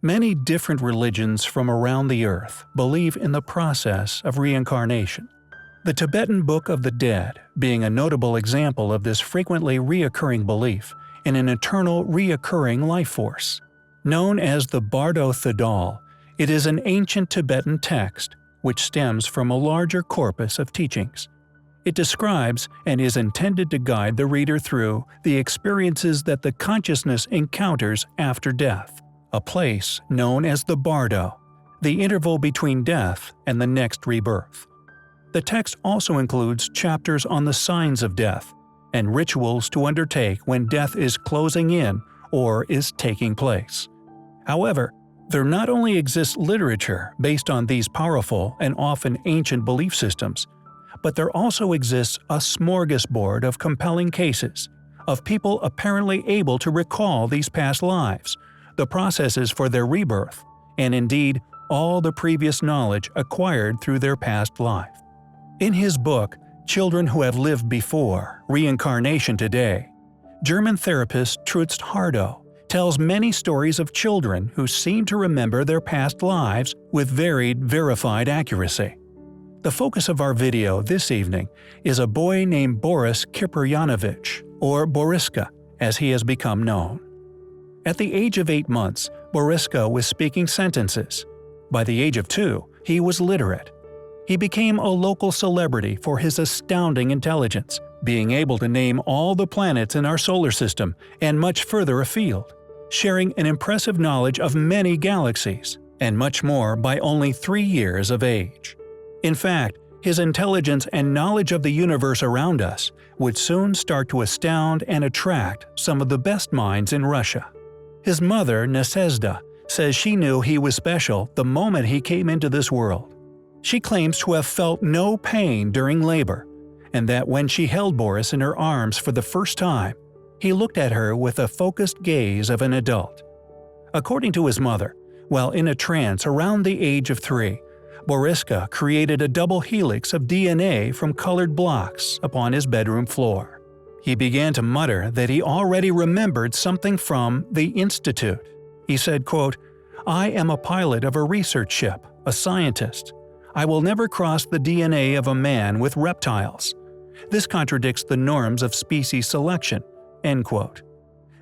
Many different religions from around the earth believe in the process of reincarnation. The Tibetan Book of the Dead being a notable example of this frequently reoccurring belief in an eternal reoccurring life force. Known as the Bardo Thadal, it is an ancient Tibetan text which stems from a larger corpus of teachings. It describes and is intended to guide the reader through the experiences that the consciousness encounters after death, a place known as the Bardo, the interval between death and the next rebirth. The text also includes chapters on the signs of death and rituals to undertake when death is closing in or is taking place. However, there not only exists literature based on these powerful and often ancient belief systems, but there also exists a smorgasbord of compelling cases of people apparently able to recall these past lives, the processes for their rebirth, and indeed all the previous knowledge acquired through their past life. In his book, Children Who Have Lived Before, Reincarnation Today, German therapist Trutz Hardow tells many stories of children who seem to remember their past lives with varied, verified accuracy. The focus of our video this evening is a boy named Boris Kiprianovich, or Boriska, as he has become known. At the age of 8 months, Boriska was speaking sentences. By the age of 2, he was literate. He became a local celebrity for his astounding intelligence, being able to name all the planets in our solar system and much further afield, sharing an impressive knowledge of many galaxies, and much more by only 3 years of age. In fact, his intelligence and knowledge of the universe around us would soon start to astound and attract some of the best minds in Russia. His mother, Nasezhda, says she knew he was special the moment he came into this world. She claims to have felt no pain during labor, and that when she held Boris in her arms for the first time, he looked at her with the focused gaze of an adult. According to his mother, while in a trance around the age of 3, Boriska created a double helix of DNA from colored blocks upon his bedroom floor. He began to mutter that he already remembered something from the Institute. He said, quote, "I am a pilot of a research ship, a scientist. I will never cross the DNA of a man with reptiles. This contradicts the norms of species selection." End quote.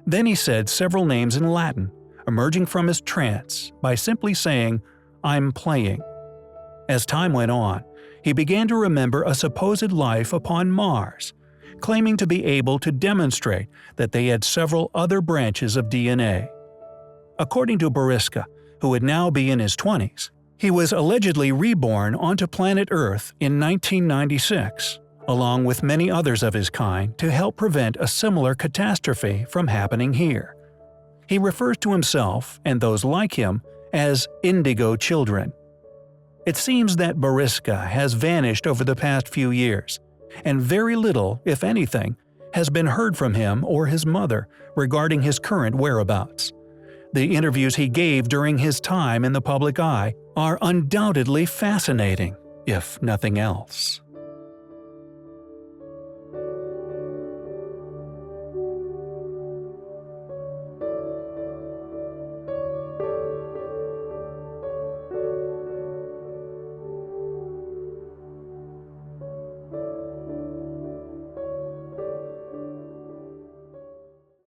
Then he said several names in Latin, emerging from his trance by simply saying, "I'm playing." As time went on, he began to remember a supposed life upon Mars, claiming to be able to demonstrate that they had several other branches of DNA. According to Boriska, who would now be in his 20s, he was allegedly reborn onto planet Earth in 1996, along with many others of his kind, to help prevent a similar catastrophe from happening here. He refers to himself, and those like him, as Indigo children. It seems that Boriska has vanished over the past few years, and very little, if anything, has been heard from him or his mother regarding his current whereabouts. The interviews he gave during his time in the public eye are undoubtedly fascinating, if nothing else.